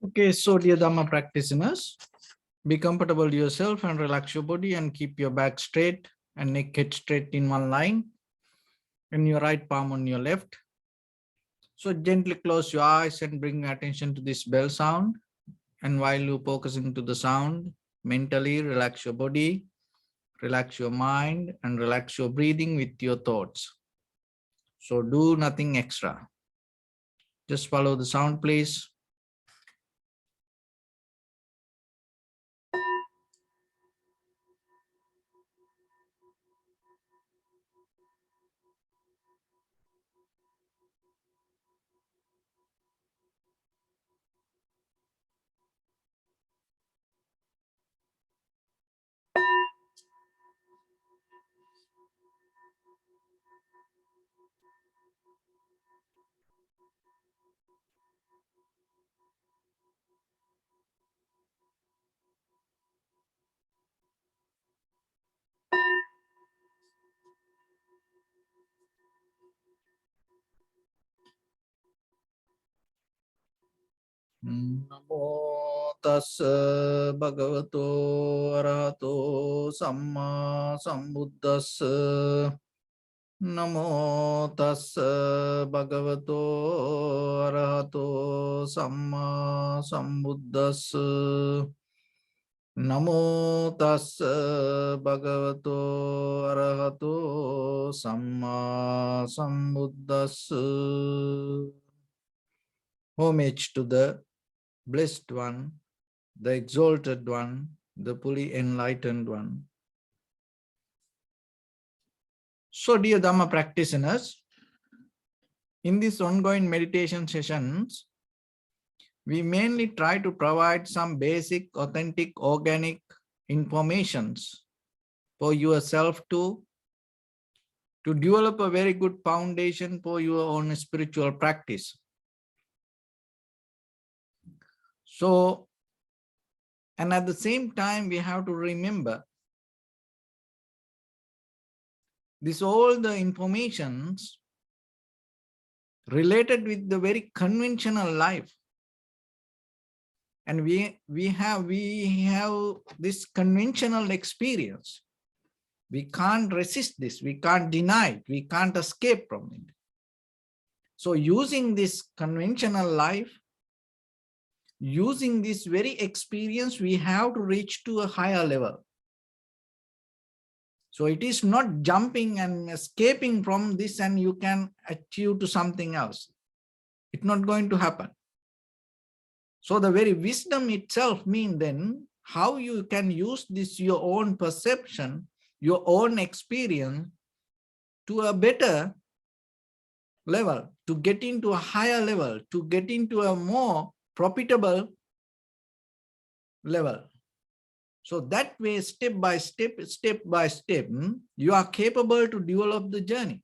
Okay, so dear Dharma practitioners, be comfortable yourself and relax your body and keep your back straight and neck head straight in one line and your right palm on your left. So gently close your eyes and bring attention to this bell sound. And while you focusing to the sound, mentally relax your body, relax your mind and relax your breathing with your thoughts. So do nothing extra. Just follow the sound, please. Namo tassa bhagavato arahato samma sambuddhassa. Namo tassa bhagavato arahato samma sambuddhassa. Namo tassa bhagavato arahato samma sambuddhassa. Homage to the Blessed One, the Exalted One, the fully enlightened one. So, dear Dhamma practitioners, in these ongoing meditation sessions, we mainly try to provide some basic, authentic, organic informations for yourself to develop a very good foundation for your own spiritual practice. So, and at the same time, we have to remember this all the informations related with the very conventional life. And we have this conventional experience. We can't resist this, we can't deny it, we can't escape from it. So using this conventional life, using this very experience, we have to reach to a higher level. So it is not jumping and escaping from this and you can achieve to something else. It's not going to happen. So the very wisdom itself means then how you can use this, your own perception, your own experience to a better level, to get into a higher level, to get into a more profitable level. So that way, step by step, you are capable to develop the journey.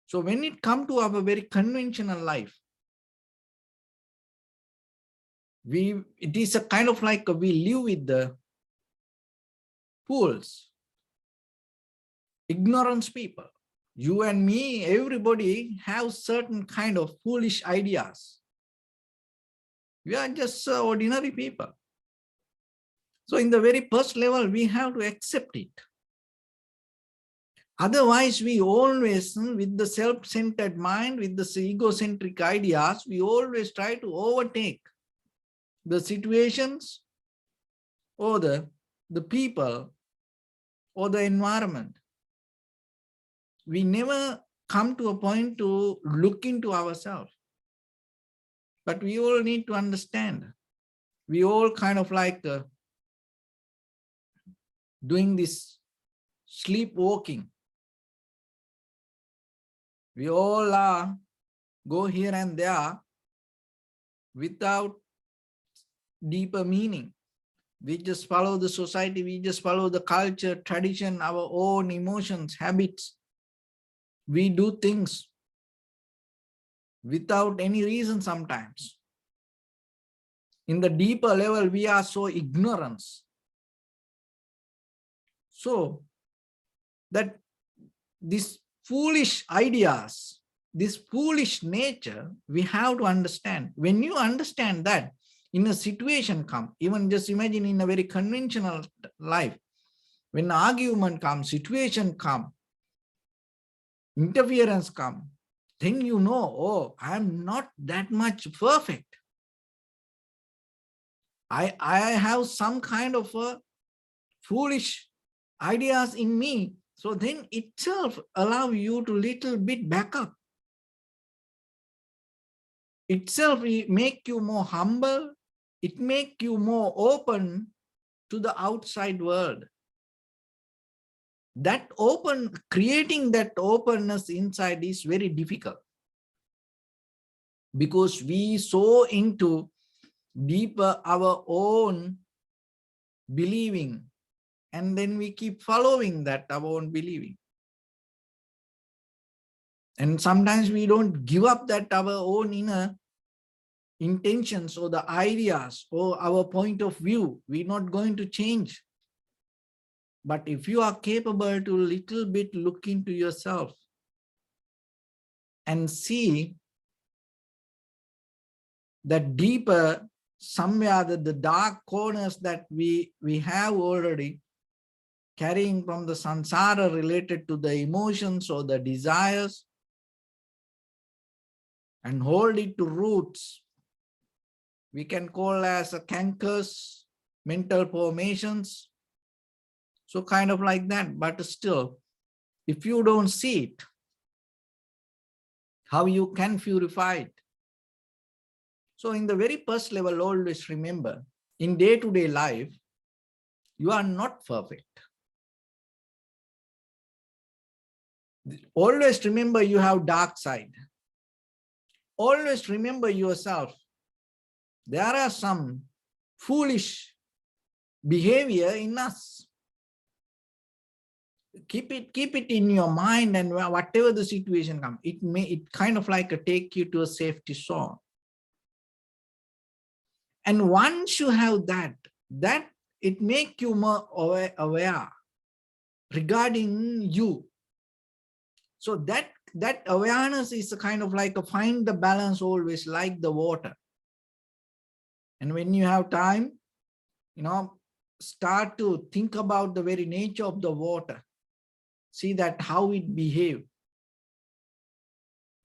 So when it comes to our very conventional life, it is a kind of like we live with the fools, ignorance people. You and me, everybody have certain kind of foolish ideas. We are just ordinary people. So in the very first level, we have to accept it. Otherwise, we always, with the self-centered mind, with the egocentric ideas, we always try to overtake the situations or the people or the environment. We never come to a point to look into ourselves. But we all need to understand. We all kind of like doing this sleepwalking. We all go here and there without deeper meaning. We just follow the society, we just follow the culture, tradition, our own emotions, habits. We do things without any reason sometimes. In the deeper level, we are so ignorant. So that these foolish ideas this foolish nature, we have to understand. When you understand that, in a situation come, even just imagine in a very conventional life, when argument comes, situation come, interference come, then you know, oh, I'm not that much perfect. I have some kind of a foolish ideas in me. So then itself allow you to little bit back up. Itself make you more humble. It make you more open to the outside world. That creating that openness inside is very difficult, because we so into deeper our own believing, and then we keep following that our own believing. And sometimes we don't give up that our own inner intentions or the ideas or our point of view. We're not going to change. But if you are capable to little bit look into yourself and see that deeper, somewhere the dark corners that we have already carrying from the samsara related to the emotions or the desires, and hold it to roots, we can call as a cankers, mental formations. So kind of like that, but still, if you don't see it, how you can purify it? So in the very first level, always remember, in day-to-day life, you are not perfect. Always remember you have dark side. Always remember yourself. There are some foolish behavior in us. Keep it in your mind, and whatever the situation comes, it kind of like take you to a safety zone. And once you have that it make you more aware regarding you. So that awareness is a kind of like a find the balance always, like the water. And when you have time, start to think about the very nature of the water. See that how it behaves.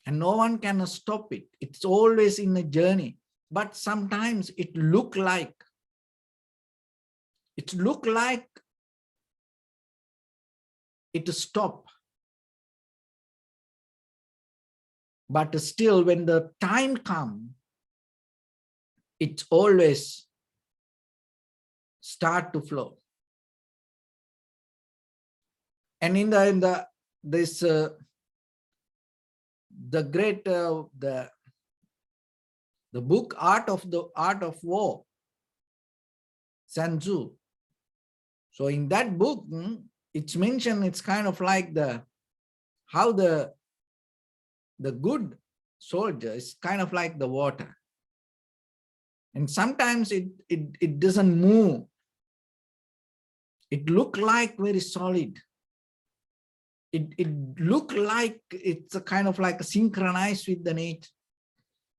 And no one can stop it. It's always in a journey. But sometimes it look like it stop. But still, when the time comes, it always start to flow. And in the great the book Art of War, Sun Tzu. So in that book, it's mentioned, it's kind of like how the good soldier is kind of like the water. And sometimes it doesn't move. It look like very solid. It look like it's a kind of like synchronized with the nature.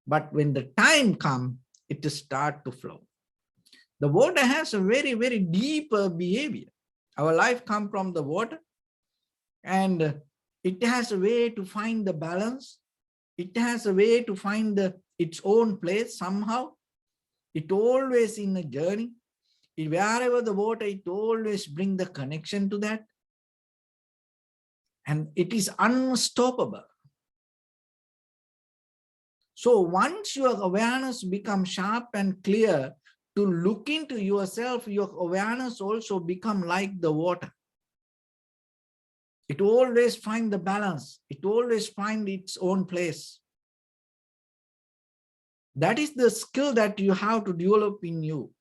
But when the time comes, it start to flow. The water has a very, very deep behavior. Our life comes from the water, and it has a way to find the balance. It has a way to find its own place somehow. It always in a journey. Wherever the water, it always bring the connection to that. And it is unstoppable. So once your awareness becomes sharp and clear to look into yourself, your awareness also become like the water. It always find the balance. It always find its own place. That is the skill that you have to develop in you.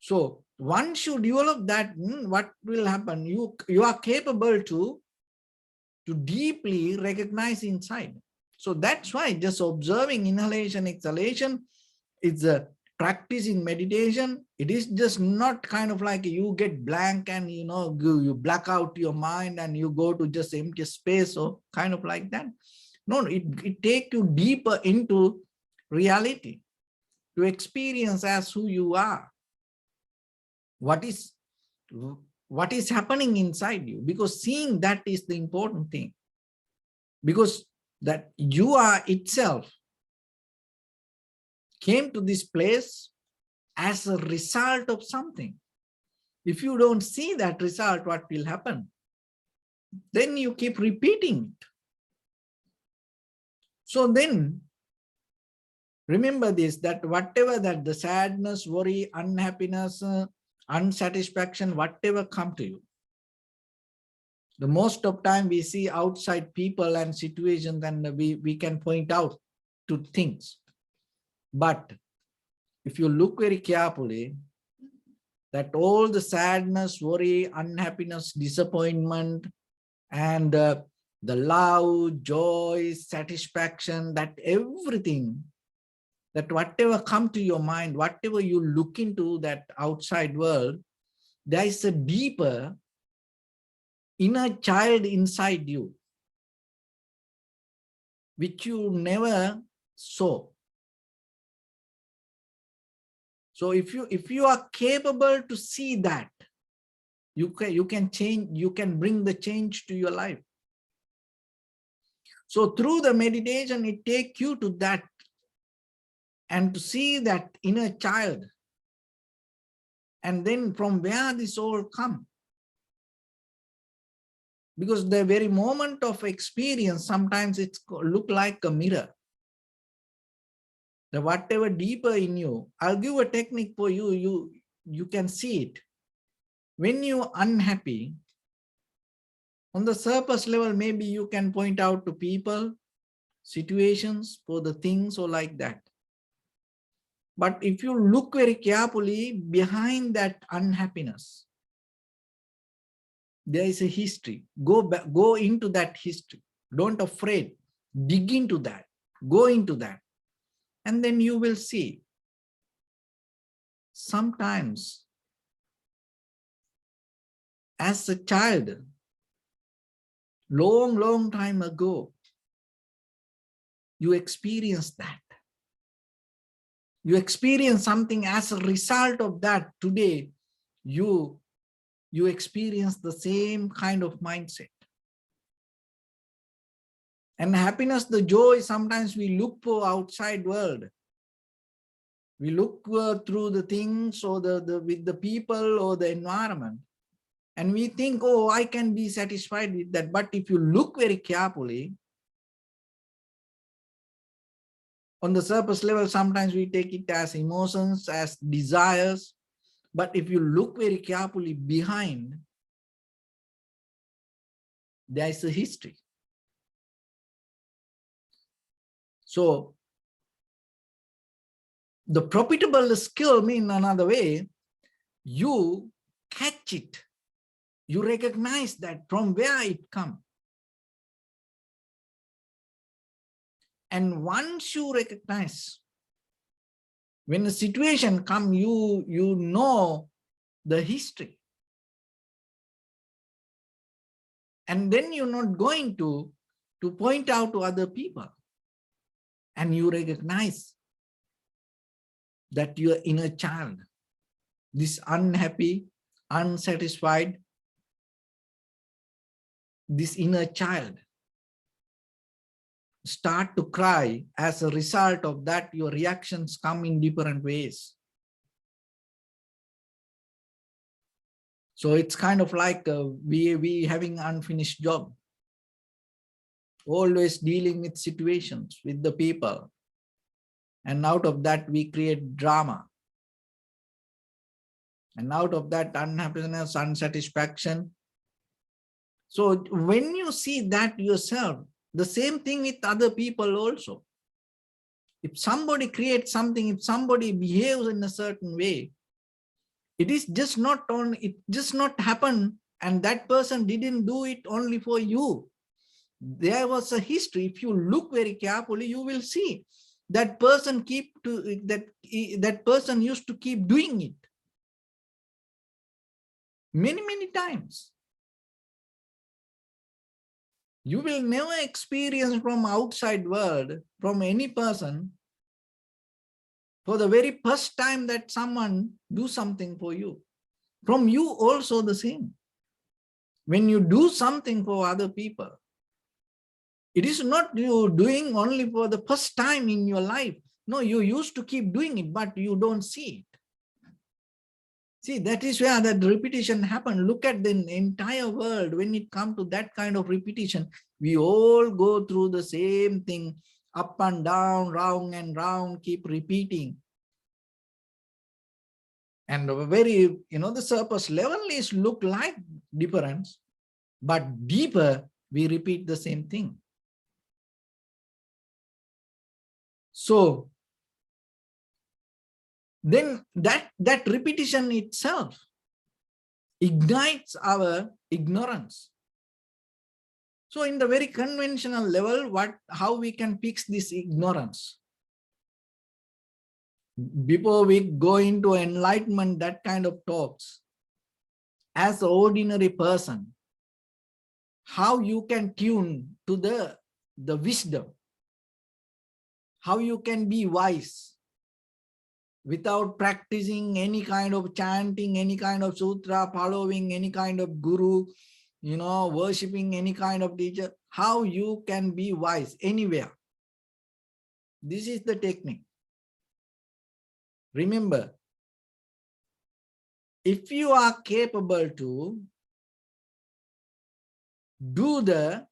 So once you develop that, what will happen? You are capable to deeply recognize inside. So that's why just observing inhalation, exhalation is practicing meditation, it is just not kind of like you get blank and you black out your mind and you go to just empty space or kind of like that. No, it takes you deeper into reality to experience as who you are. What is happening inside you, because seeing that is the important thing, because that you are itself came to this place as a result of something. If you don't see that result, what will happen? Then you keep repeating it. So then remember this, that whatever that the sadness, worry, unhappiness, unsatisfaction, whatever come to you, the most of time we see outside people and situations and we can point out to things. But if you look very carefully, that all the sadness, worry, unhappiness, disappointment, and the love, joy, satisfaction, that everything, that whatever come to your mind, whatever you look into that outside world, there is a deeper inner child inside you, which you never saw. So if you are capable to see that, you can change, you can bring the change to your life. So through the meditation, it takes you to that and to see that inner child. And then from where this all come? Because the very moment of experience, sometimes it's look like a mirror. The whatever deeper in you, I'll give a technique for you, you can see it. When you're unhappy, on the surface level, maybe you can point out to people, situations, for the things or like that. But if you look very carefully behind that unhappiness, there is a history. Go into that history. Don't afraid. Dig into that. Go into that. And then you will see. Sometimes, as a child, long time ago, you experienced that. You experience something as a result of that. Today, you experience the same kind of mindset. And happiness, the joy, sometimes we look for outside world. We look through the things or with the people or the environment. And we think, oh, I can be satisfied with that. But if you look very carefully, on the surface level, sometimes we take it as emotions, as desires. But if you look very carefully behind, there is a history. So the profitable skill means another way, you catch it. You recognize that from where it comes. And once you recognize, when a situation comes, you know the history. And then you're not going to point out to other people. And you recognize that your inner child, this unhappy, unsatisfied, this inner child, start to cry. As a result of that, your reactions come in different ways. So it's kind of like we having unfinished job, always dealing with situations, with the people. And out of that, we create drama. And out of that, unhappiness, unsatisfaction. So when you see that yourself, the same thing with other people also. If somebody creates something, if somebody behaves in a certain way, it is just not happen, and that person didn't do it only for you. There was a history. If you look very carefully, you will see that person that person used to keep doing it many times. You will never experience from outside world, from any person, for the very first time that someone do something for you. From you also the same. When you do something for other people, it is not you doing only for the first time in your life. No, you used to keep doing it, but you don't see it. See, that is where that repetition happens. Look at the entire world. When it comes to that kind of repetition, we all go through the same thing, up and down, round and round, keep repeating. And very, the surface level is look like difference, but deeper, we repeat the same thing. So then that repetition itself ignites our ignorance. So in the very conventional level, how we can fix this ignorance? Before we go into enlightenment, that kind of talks, as an ordinary person, how you can tune to the wisdom, how you can be wise without practicing any kind of chanting, any kind of sutra, following any kind of guru, worshipping any kind of teacher, how you can be wise anywhere. This is the technique. Remember, if you are capable to do the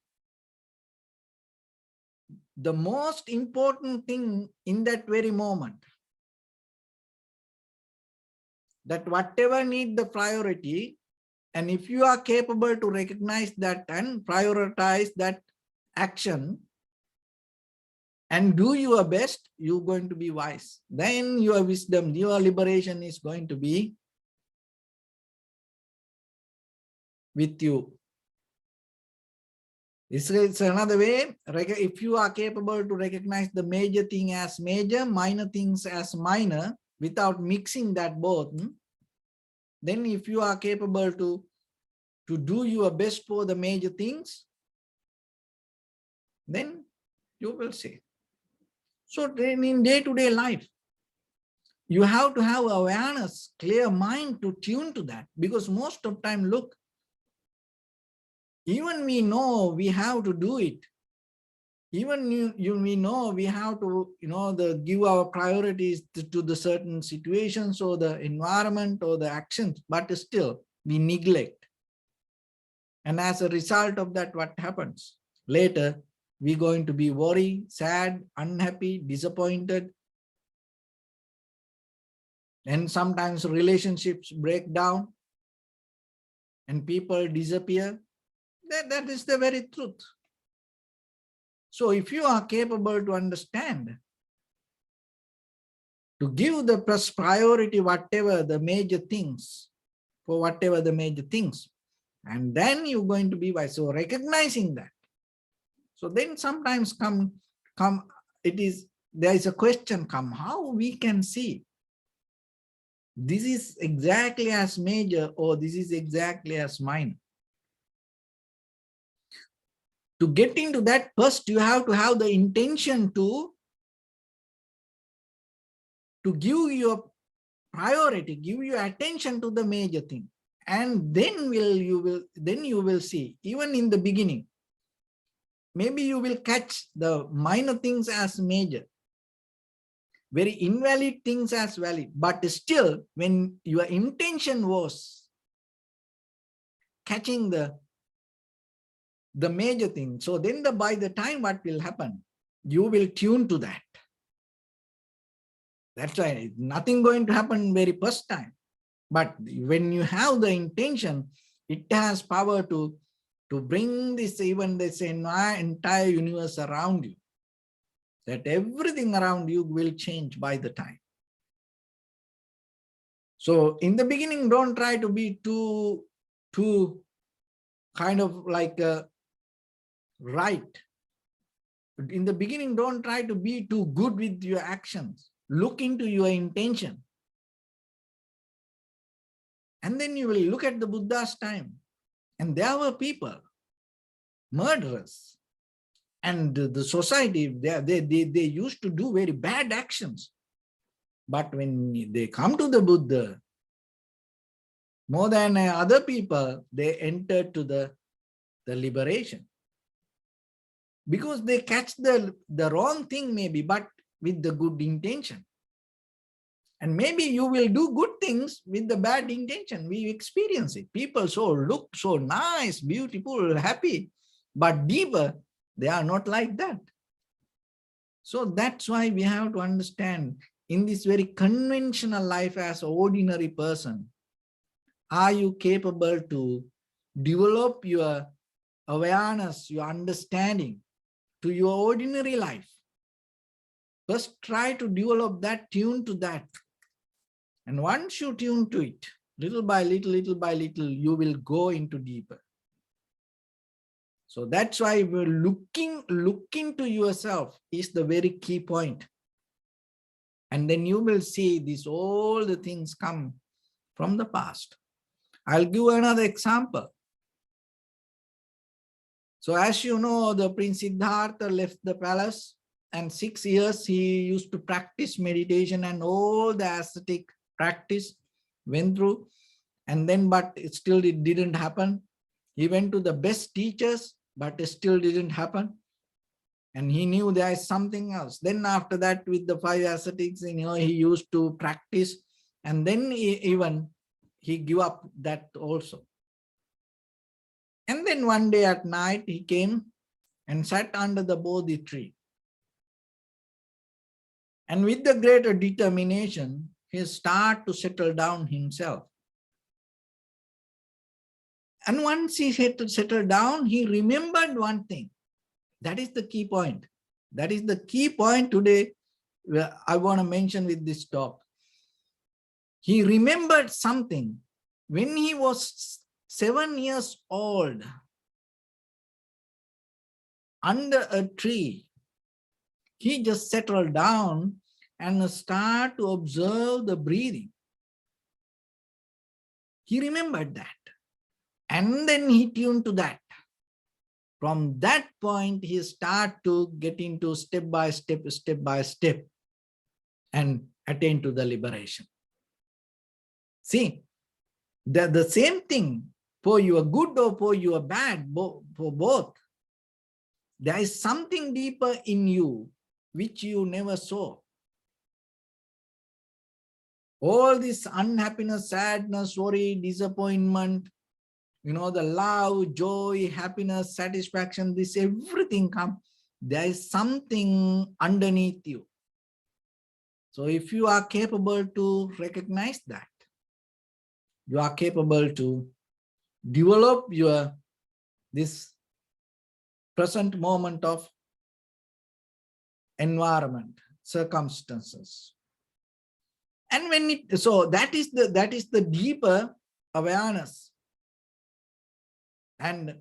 most important thing in that very moment, that whatever need the priority, and if you are capable to recognize that and prioritize that action and do your best, you're going to be wise. Then your wisdom, your liberation is going to be with you. It's another way. If you are capable to recognize the major thing as major, minor things as minor, without mixing that both, then if you are capable to do your best for the major things, then you will see. So then in day-to-day life, you have to have awareness, clear mind to tune to that, because most of the time, look, even we know we have to do it. Even we know we have to, give our priorities to the certain situations or the environment or the actions, but still we neglect. And as a result of that, what happens? Later, we're going to be worried, sad, unhappy, disappointed. And sometimes relationships break down and people disappear. That is the very truth. So if you are capable to understand, to give the first priority, whatever the major things, for whatever the major things, and then you're going to be wise. So recognizing that. So then sometimes there is a question come, how we can see this is exactly as major or this is exactly as minor. To get into that, first you have to have the intention to give your priority, give your attention to the major thing, and then you will see. Even in the beginning, maybe you will catch the minor things as major, very invalid things as valid, but still when your intention was catching the major thing, so then by the time what will happen, you will tune to that. That's why nothing going to happen very first time. But when you have the intention, it has power to bring this, even this entire universe around you. That everything around you will change by the time. So in the beginning, don't try to be too kind of like right. In the beginning, don't try to be too good with your actions. Look into your intention. And then you will look at the Buddha's time. And there were people, murderers. And the society, they used to do very bad actions. But when they come to the Buddha, more than other people, they entered to the liberation. Because they catch the wrong thing maybe, but with the good intention. And maybe you will do good things with the bad intention. We experience it. People look so nice, beautiful, happy, but deeper, they are not like that. So that's why we have to understand, in this very conventional life as an ordinary person, are you capable to develop your awareness, your understanding to your ordinary life? First, try to develop that, tune to that. And once you tune to it, little by little, you will go into deeper. So that's why we're looking to yourself is the very key point. And then you will see all the things come from the past. I'll give another example. So as you know, the Prince Siddhartha left the palace, and 6 years he used to practice meditation, and all the ascetic practice went through. And then, but it didn't happen. He went to the best teachers, but it still didn't happen. And he knew there is something else. Then after that, with the 5 ascetics, he used to practice. And then he gave up that also. And then one day at night, he came and sat under the Bodhi tree. And with the greater determination, he started to settle down himself. And once he had to settle down, he remembered one thing. That is the key point. That is the key point today I want to mention with this talk. He remembered something. When he was 7 years old, under a tree, he just settled down and started to observe the breathing. He remembered that. And then he tuned to that. From that point, he started to get into step by step, and attain to the liberation. See, the same thing for your good or for your bad, for both. There is something deeper in you which you never saw. All this unhappiness, sadness, worry, disappointment, the love, joy, happiness, satisfaction, this everything comes. There is something underneath you. So if you are capable to recognize that, you are capable to develop this present moment of environment, circumstances. And so that is the deeper awareness. And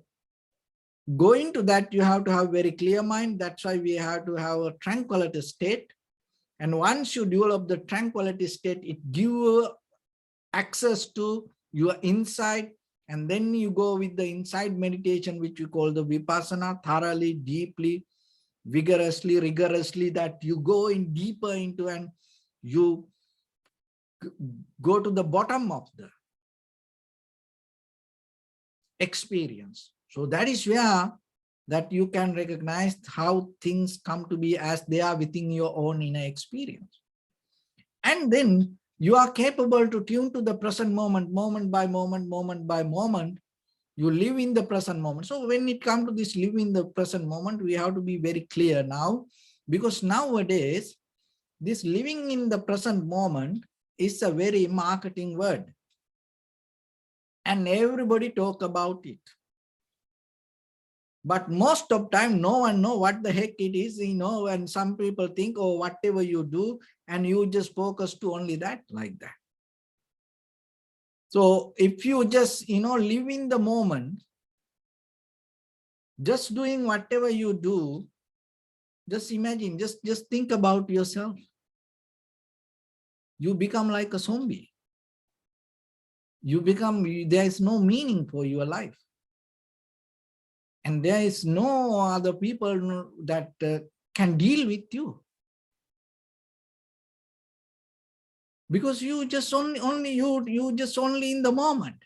going to that, you have to have very clear mind. That's why we have to have a tranquility state. And once you develop the tranquility state, it gives you access to your inside. And then you go with the inside meditation, which we call the vipassana, thoroughly, deeply, vigorously, rigorously, that you go in deeper into, and you go to the bottom of the experience. So that is where that you can recognize how things come to be as they are within your own inner experience. And then you are capable to tune to the present moment, moment by moment, moment by moment. You live in the present moment. So when it comes to this live in the present moment, we have to be very clear now, because nowadays, this living in the present moment is a very marketing word. And everybody talk about it. But most of time, no one know what the heck it is, and some people think, oh, whatever you do, and you just focus to only that, like that. So if you just, live in the moment, just doing whatever you do, Just imagine, just think about yourself. You become like a zombie. You become, there is no meaning for your life. And there is no other people that can deal with you. Because you just you just only in the moment.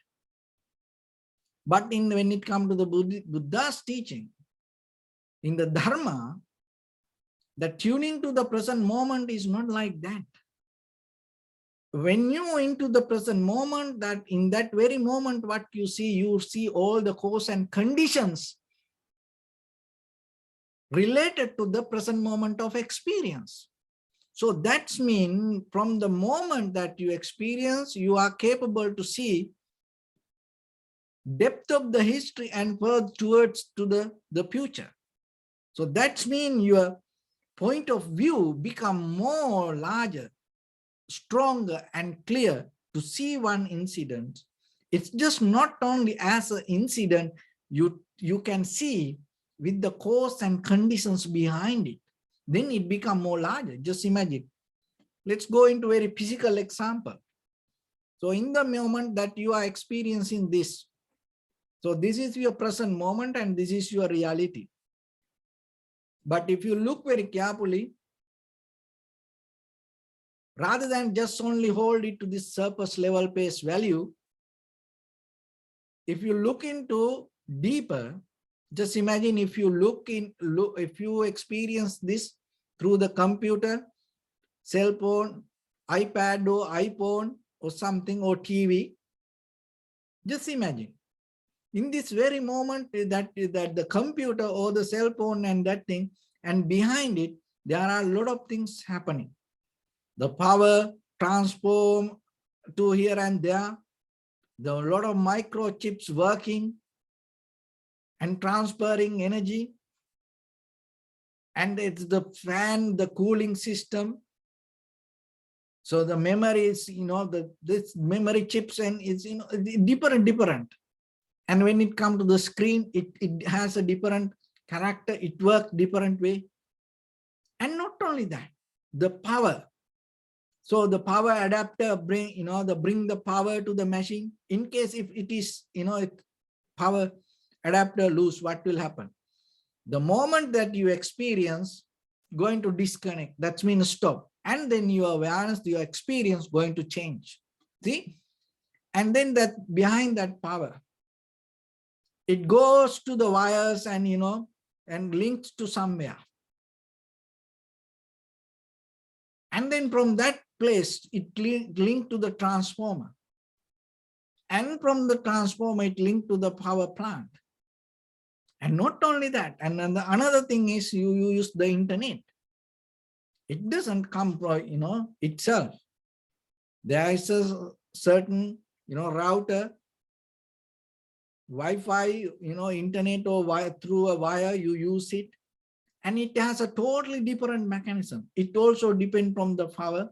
But when it comes to the Buddha's teaching, in the Dharma, the tuning to the present moment is not like that. When you into the present moment, that in that very moment, what you see all the cause and conditions related to the present moment of experience. So that's mean from the moment that you experience, you are capable to see depth of the history and further towards to the future. So that's mean your point of view become more larger, stronger and clear to see one incident. It's just not only as an incident, you can see with the cause and conditions behind it. Then it become more larger. Just imagine. Let's go into a very physical example. So in the moment that you are experiencing this, so this is your present moment and this is your reality. But if you look very carefully, rather than just only hold it to this surface level face value, if you look into deeper, just imagine if you if you experience this through the computer, cell phone, iPad or iPhone or something, or TV, just imagine. In this very moment that the computer or the cell phone and that thing, and behind it, there are a lot of things happening. The power transform to here and there. There are a lot of microchips working and transferring energy. And it's the fan, the cooling system. So the memory is, this memory chips and is, different. And when it comes to the screen, it has a different character. It works different way. And not only that, the power. So the power adapter bring the power to the machine. In case if it is, if power adapter lose, what will happen? The moment that you experience going to disconnect, that means stop. And then your awareness, your experience going to change. See? And then that behind that power, it goes to the wires and, and links to somewhere. And then from that place, it linked to the transformer. And from the transformer, it linked to the power plant. And not only that, and then another thing is you use the internet. It doesn't come from, itself. There is a certain, router, Wi-Fi, internet or wire, through a wire, you use it. And it has a totally different mechanism. It also depends from the power.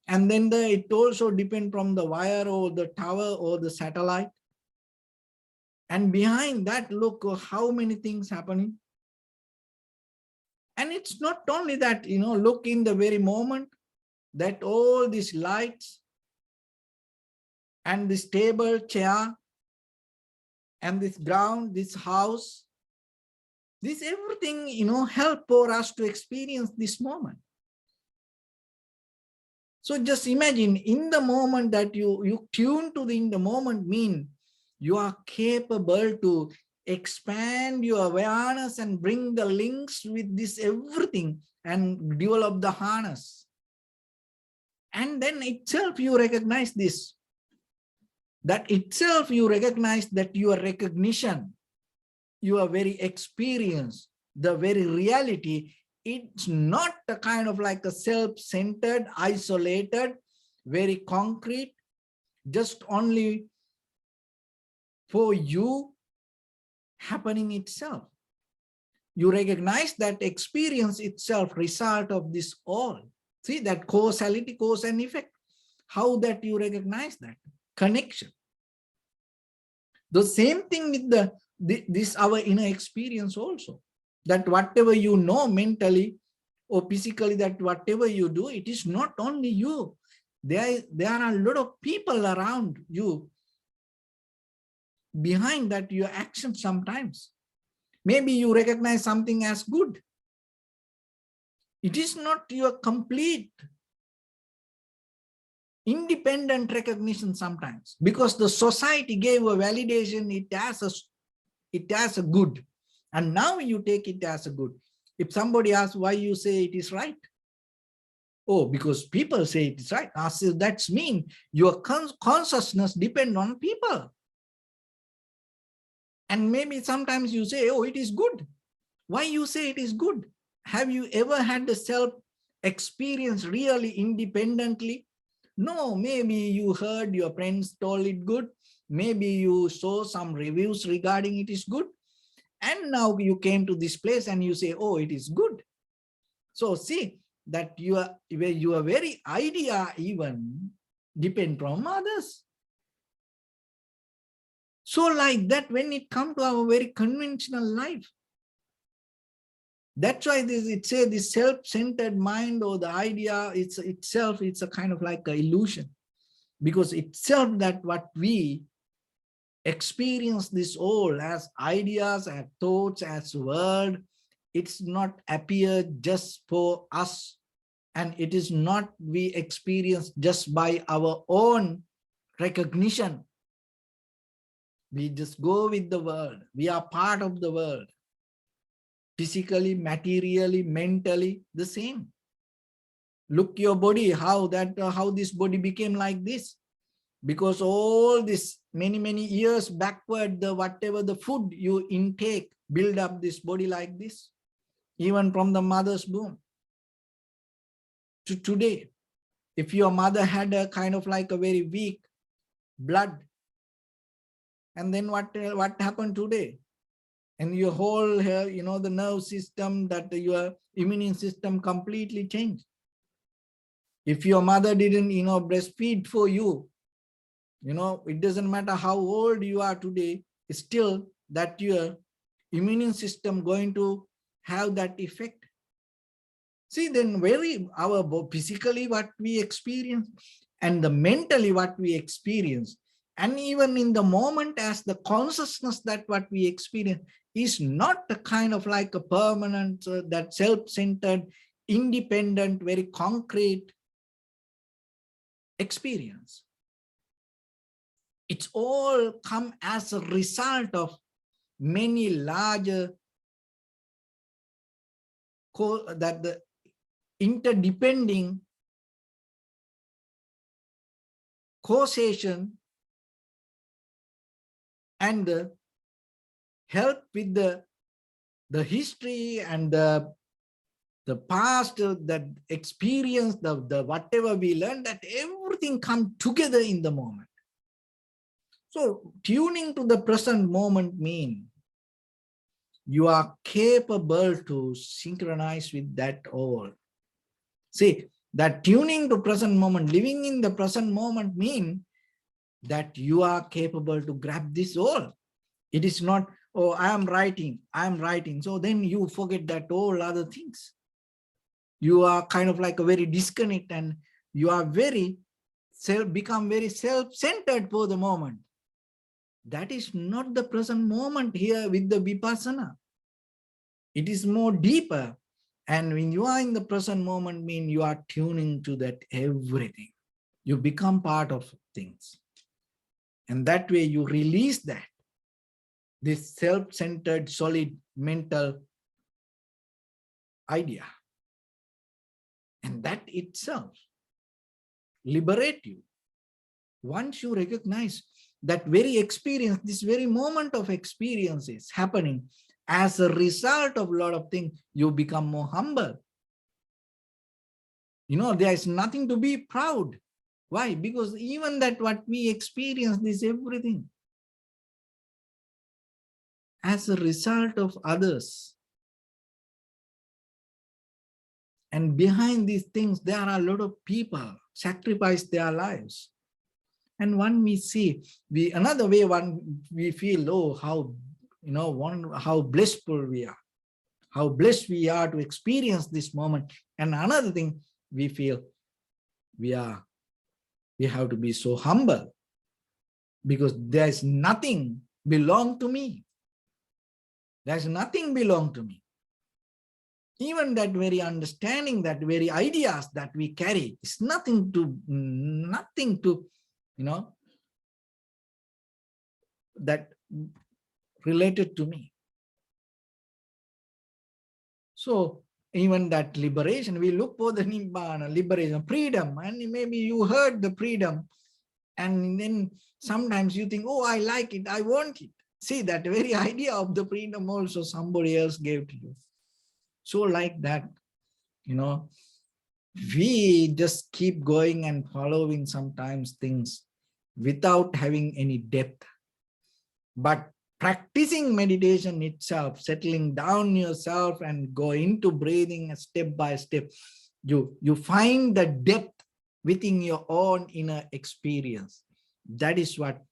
And then it also depends from the wire or the tower or the satellite. And behind that, look how many things happening. And it's not only that, look in the very moment that all these lights and this table, chair, and this ground, this house, this everything, help for us to experience this moment. So just imagine in the moment that you tune to in the moment mean you are capable to expand your awareness and bring the links with this everything and develop the harness. And then itself you recognize this. That itself you recognize that your recognition, your very experience, the very reality, it's not a kind of like a self-centered, isolated, very concrete, just only for you happening itself. You recognize that experience itself, result of this all. See that causality, cause and effect. How that you recognize that connection. The same thing with this our inner experience also. that whatever you know mentally or physically, that whatever you do, it is not only you. There are a lot of people around you behind that your action sometimes. Maybe you recognize something as good. It is not your complete independent recognition sometimes, because the society gave a validation, it as a good, and now you take it as a good. If somebody asks why you say it is right, oh, because people say it is right. That's mean your consciousness depend on people. And maybe sometimes you say, oh, it is good. Why you say it is good? Have you ever had the self experience really independently? No, maybe you heard your friends told it good. Maybe you saw some reviews regarding it is good. And now you came to this place and you say, oh, it is good. So see that your very idea even depend from others. So like that, when it comes to our very conventional life, that's why it says the self-centered mind or the idea it's a kind of like an illusion, because itself that what we experience this all as ideas, as thoughts, as word, it's not appear just for us, and it is not we experience just by our own recognition. We just go with the world. We are part of the world. Physically, materially, mentally, the same. Look your body, how this body became like this. Because all this many years backward, whatever the food you intake build up this body like this, even from the mother's womb to today. If your mother had a kind of like a very weak blood, and then what happened today? And your whole the nerve system, that your immune system completely changed. If your mother didn't breastfeed for you, it doesn't matter how old you are today, still that your immune system going to have that effect. See, then our physically what we experience and the mentally what we experience, and even in the moment as the consciousness that what we experience is not the kind of like a permanent, that self-centered, independent, very concrete experience. It's all come as a result of many larger that the interdepending causation and the help with the history and the past, that experience, the whatever we learned, that everything come together in the moment. So tuning to the present moment means you are capable to synchronize with that all. See, that tuning to present moment, living in the present moment means that you are capable to grab this all. It is not, oh, I am writing. So then you forget that all other things. You are kind of like a very disconnect, and you are become very self-centered for the moment. That is not the present moment here with the vipassana. It is more deeper. And when you are in the present moment, mean you are tuning to that everything. You become part of things. And that way you release that, this self-centered, solid mental idea. And that itself liberate you. Once you recognize that very experience, this very moment of experience is happening as a result of a lot of things, you become more humble. There is nothing to be proud. Why? Because even that what we experience, this everything, as a result of others. And behind these things, there are a lot of people sacrifice their lives. And one we see, another way we feel, oh, how, how blissful we are, how blessed we are to experience this moment. And another thing, we feel we have to be so humble, because there's nothing belong to me. There's nothing belong to me. Even that very understanding, that very ideas that we carry is nothing to, that related to me. So even that liberation, we look for the nibbana, liberation, freedom, and maybe you heard the freedom, and then sometimes you think, oh, I like it, I want it. See, that very idea of the freedom also somebody else gave to you. So like that, we just keep going and following sometimes things without having any depth. But practicing meditation itself, settling down yourself and go into breathing step by step, you find the depth within your own inner experience. That is what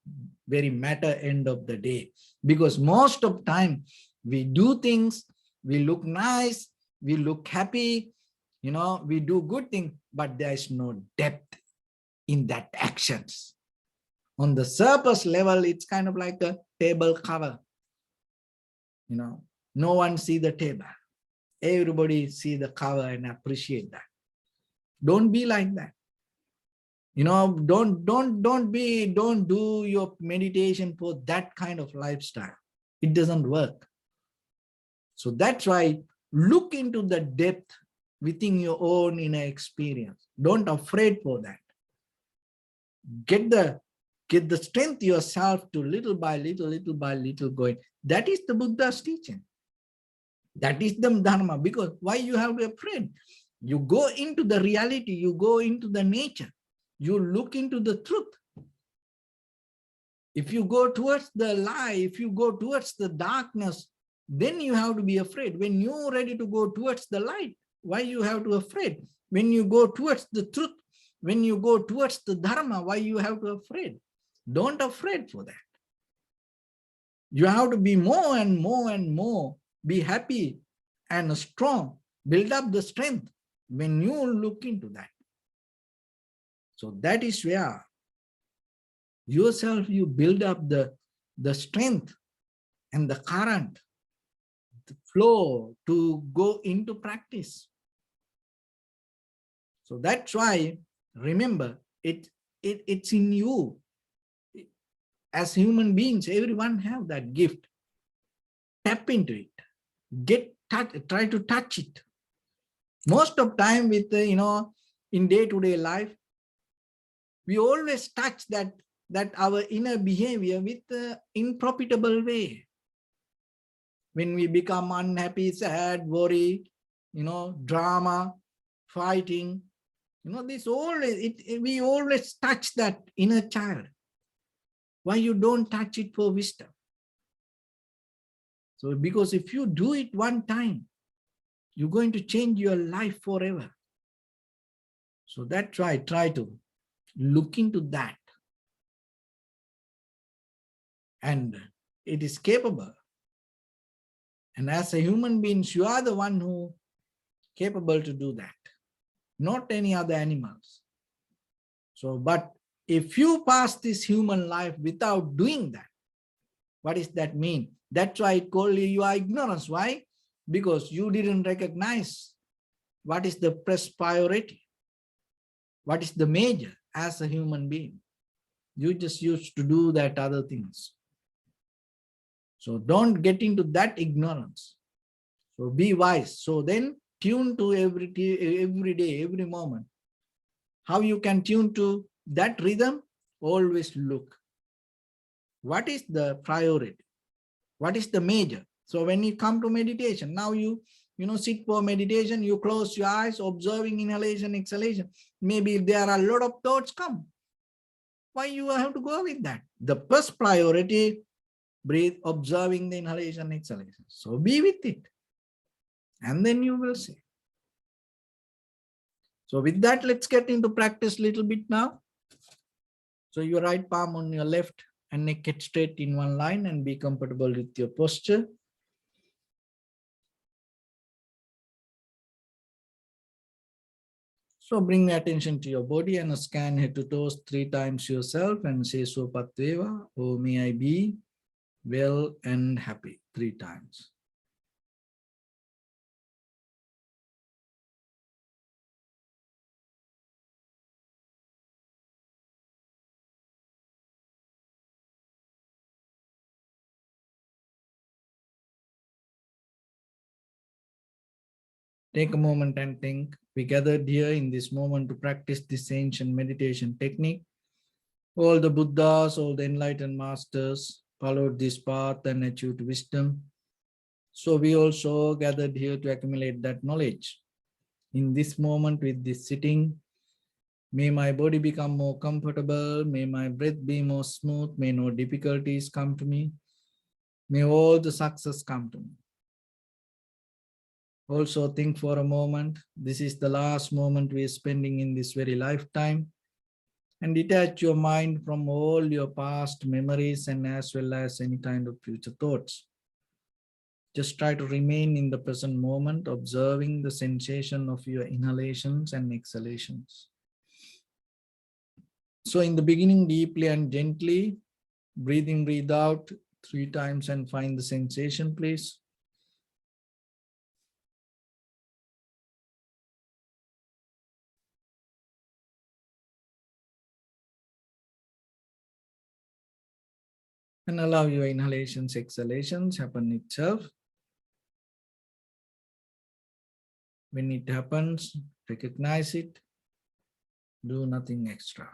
very matter end of the day. Because most of time we do things, we look nice, we look happy, we do good things, but there is no depth in that actions. On the surface level, it's kind of like a table cover. No one see the table. Everybody see the cover and appreciate that. Don't be like that. Don't do your meditation for that kind of lifestyle. It doesn't work. So that's why look into the depth within your own inner experience. Don't afraid for that. Get the strength yourself to little by little going. That is the Buddha's teaching. That is the Dharma. Because why you have to be afraid? You go into the reality, you go into the nature, you look into the truth. If you go towards the lie, if you go towards the darkness, then you have to be afraid. When you're ready to go towards the light, why you have to afraid? When you go towards the truth, when you go towards the Dharma, why you have to afraid? Don't afraid for that. You have to be more and more and more, be happy and strong, build up the strength when you look into that. So that is where yourself, you build up the strength and the current, the flow to go into practice. So that's why, remember, it's in you. As human beings, everyone have that gift. Tap into it. Try to touch it. Most of time with, in day-to-day life, we always touch that our inner behavior with unprofitable way. When we become unhappy, sad, worry, drama, fighting, this always, we always touch that inner child. Why you don't touch it for wisdom? So because if you do it one time, you're going to change your life forever. So that's why try to look into that. And it is capable. And as a human being, you are the one who capable to do that, not any other animals. So, but if you pass this human life without doing that, what does that mean? That's why I call you are ignorance. Why? Because you didn't recognize what is the first priority, what is the major as a human being. You just used to do that other things. So don't get into that ignorance. So be wise. So then tune to every day, every moment. How you can tune to that rhythm? Always look. What is the priority? What is the major? So when you come to meditation, now you sit for meditation, you close your eyes, observing inhalation, exhalation. Maybe if there are a lot of thoughts come, why you have to go with that? The first priority, breathe, observing the inhalation, exhalation. So be with it. And then you will see. So with that, let's get into practice a little bit now. So your right palm on your left and neck it straight in one line and be comfortable with your posture. So bring the attention to your body and scan head to toes 3 times yourself and say Sopatveva, oh may I be well and happy 3 times. Take a moment and think. We gathered here in this moment to practice this ancient meditation technique. All the Buddhas, all the enlightened masters followed this path and achieved wisdom. So we also gathered here to accumulate that knowledge. In this moment with this sitting, may my body become more comfortable, may my breath be more smooth, may no difficulties come to me, may all the success come to me. Also think for a moment, this is the last moment we are spending in this very lifetime, and detach your mind from all your past memories and as well as any kind of future thoughts. Just try to remain in the present moment, observing the sensation of your inhalations and exhalations. So in the beginning, deeply and gently, breathe in, breathe out 3 times and find the sensation, please. And allow your inhalations, exhalations happen itself. When it happens, recognize it, do nothing extra.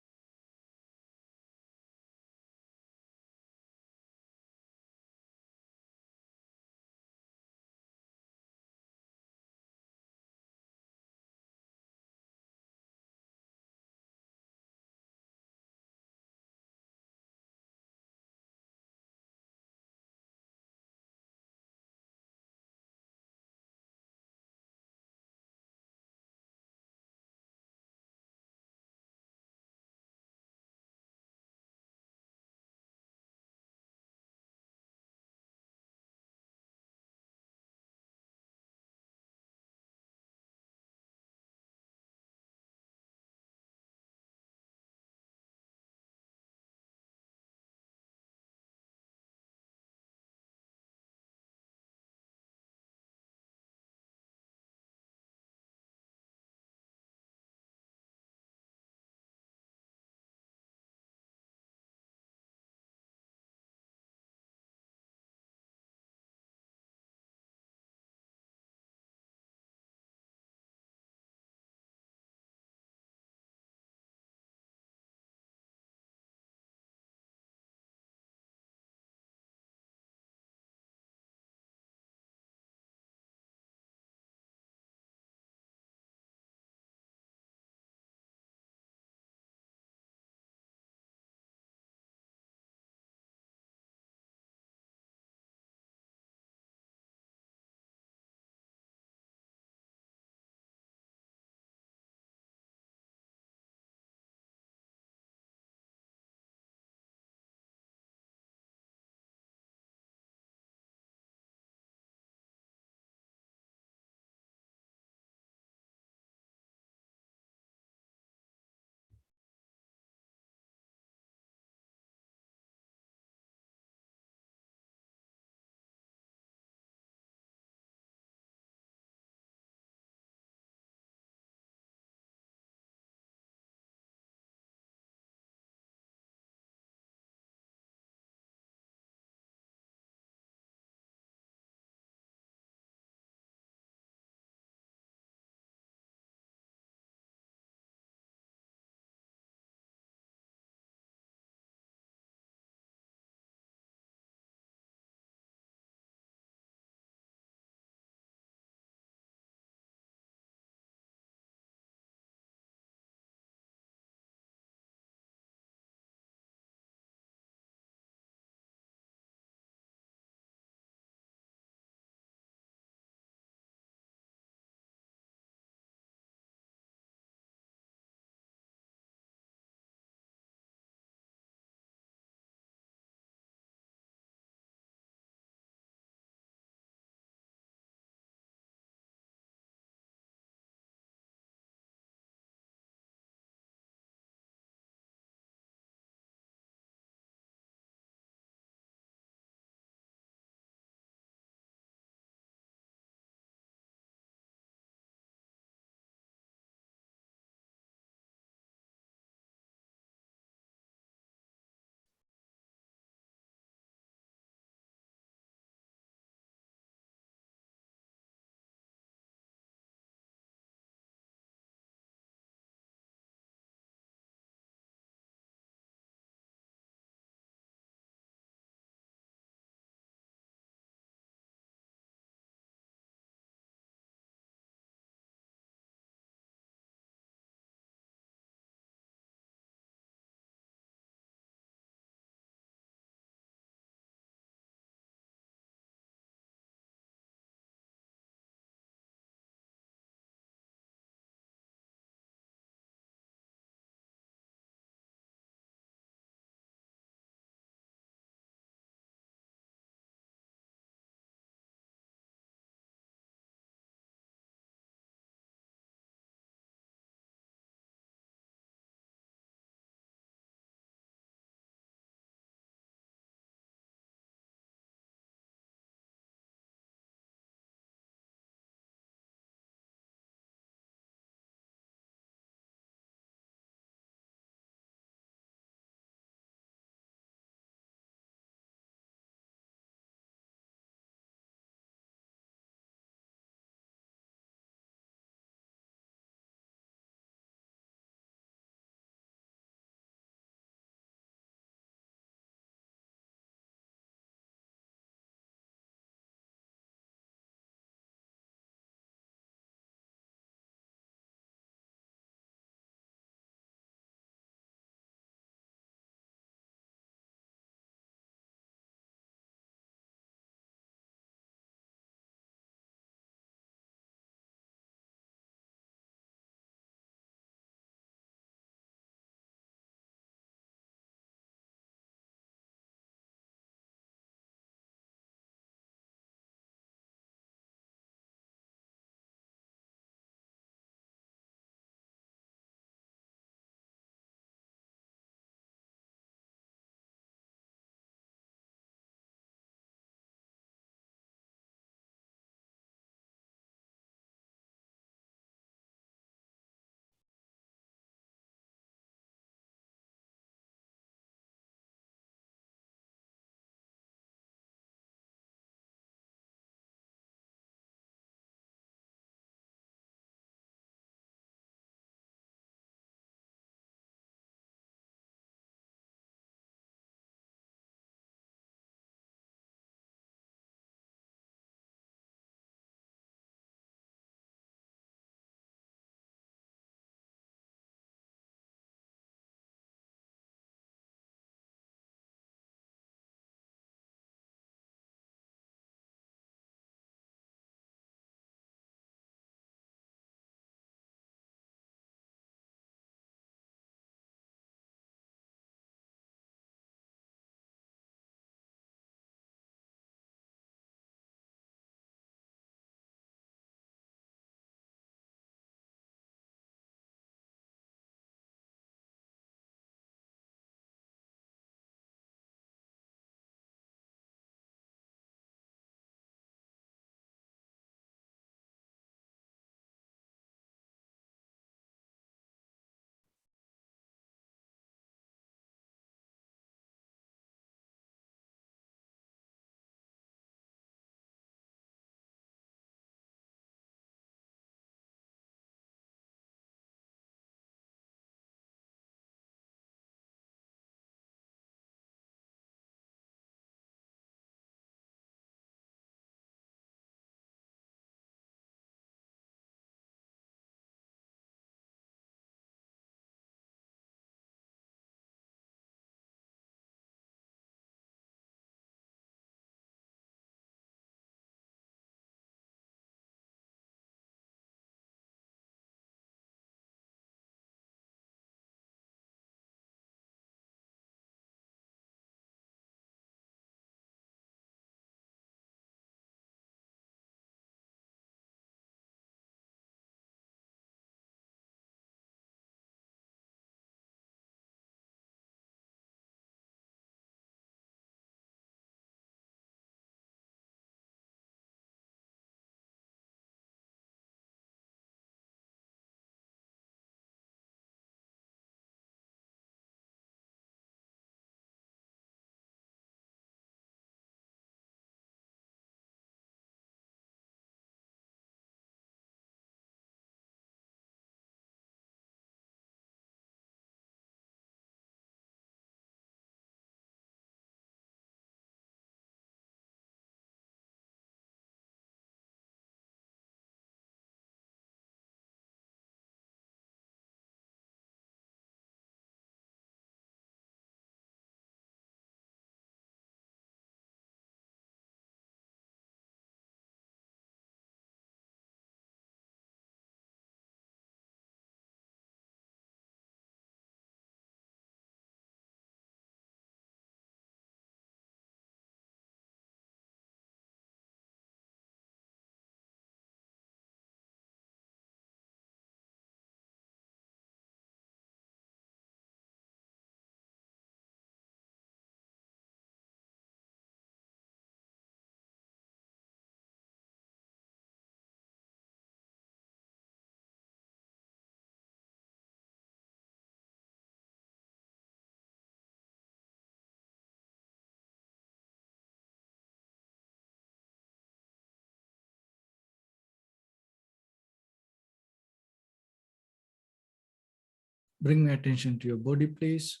Bring attention to your body, please.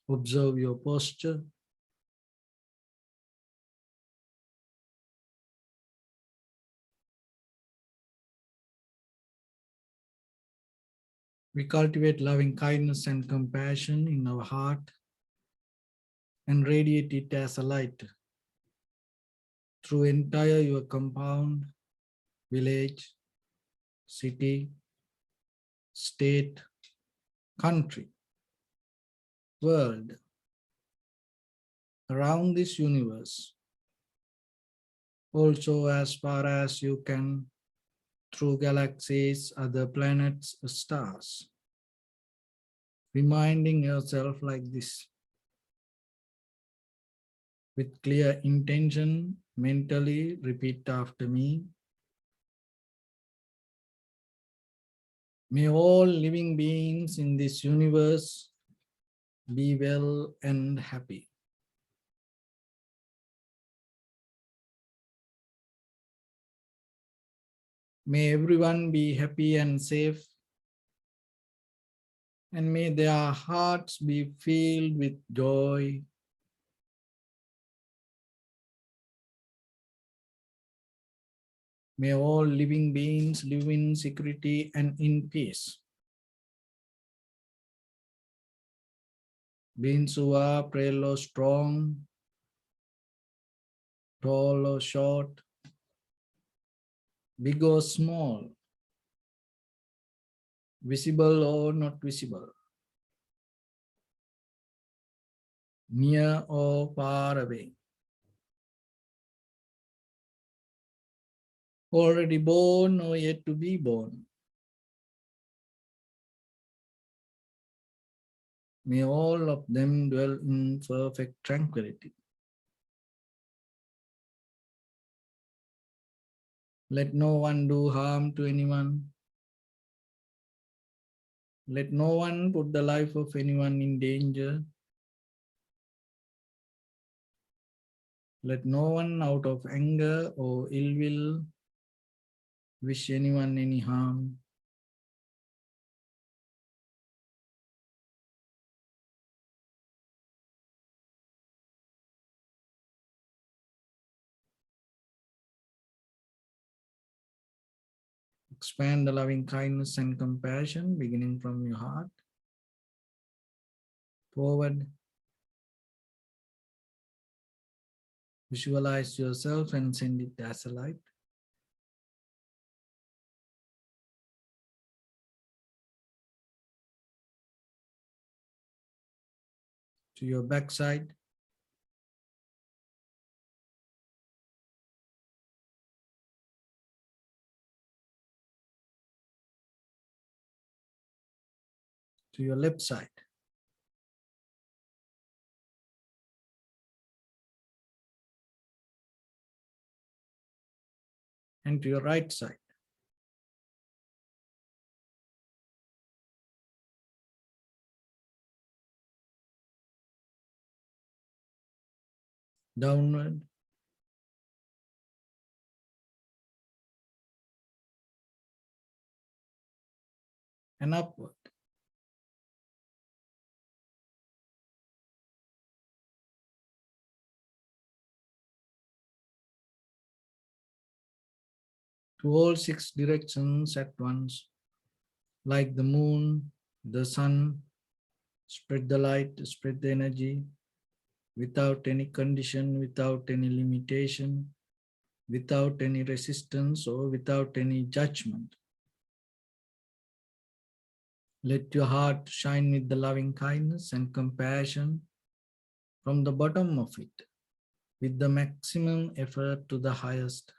Observe your posture. We cultivate loving kindness and compassion in our heart and radiate it as a light through entire your compound, village, city, state, country, world, around this universe. Also as far as you can, through galaxies, other planets, stars. Reminding yourself like this. With clear intention, mentally repeat after me. May all living beings in this universe be well and happy. May everyone be happy and safe, and may their hearts be filled with joy. May all living beings live in security and in peace. Beings who are frail or strong, tall or short, big or small, visible or not visible, near or far away, already born or yet to be born. May all of them dwell in perfect tranquility. Let no one do harm to anyone. Let no one put the life of anyone in danger. Let no one out of anger or ill will wish anyone any harm. Expand the loving kindness and compassion beginning from your heart, forward. Visualize yourself and send it as a light. To your backside, to your left side, and to your right side. Downward, and upward. To all six directions at once, like the moon, the sun. Spread the light, spread the energy without any condition, without any limitation, without any resistance or without any judgment. Let your heart shine with the loving kindness and compassion from the bottom of it, with the maximum effort to the highest.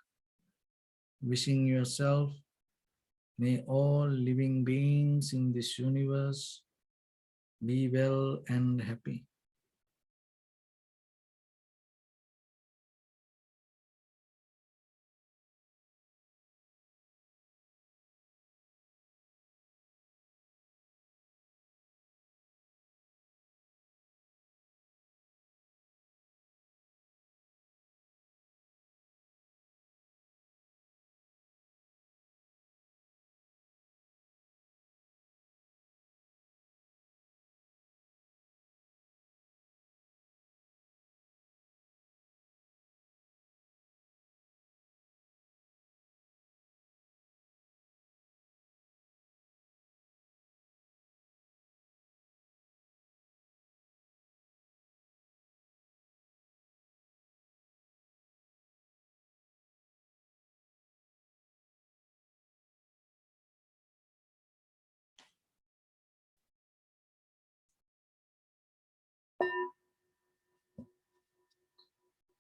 Wishing yourself, may all living beings in this universe be well and happy.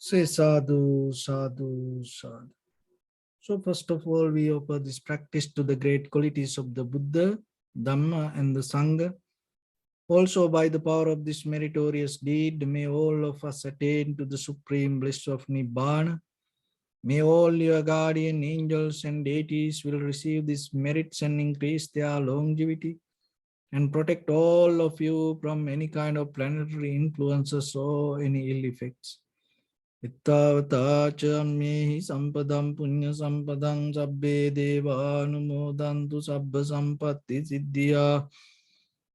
Say sadhu, sadhu, sadhu. So first of all, we offer this practice to the great qualities of the Buddha, Dhamma, and the Sangha. Also, by the power of this meritorious deed, may all of us attain to the supreme bliss of Nibbana. May all your guardian angels and deities will receive these merits and increase their longevity and protect all of you from any kind of planetary influences or any ill effects. Ittavata mehi sampadam punya sampadam sabbe deva anumodantu sabba sampatti siddhya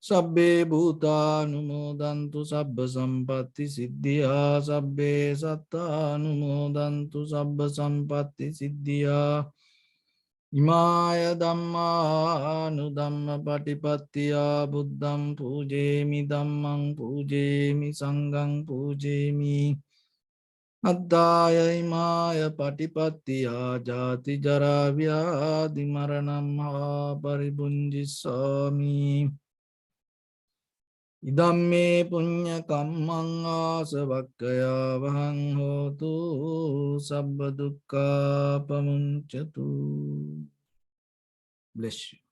sabbe bhuta anumodantu sabba sampatti siddhya sabbe satta anumodantu sabba sampatti siddhya Imaya dhamma anudhamma patipattiya buddham pujemi dhammam pujemi sangham pujemi Addaya imaya patipattiya jati jara vyadi maranam paribunjisami Idamme punya kammang asavakkaya vahang hotu sabba dukkha pamunchatu. Bless you.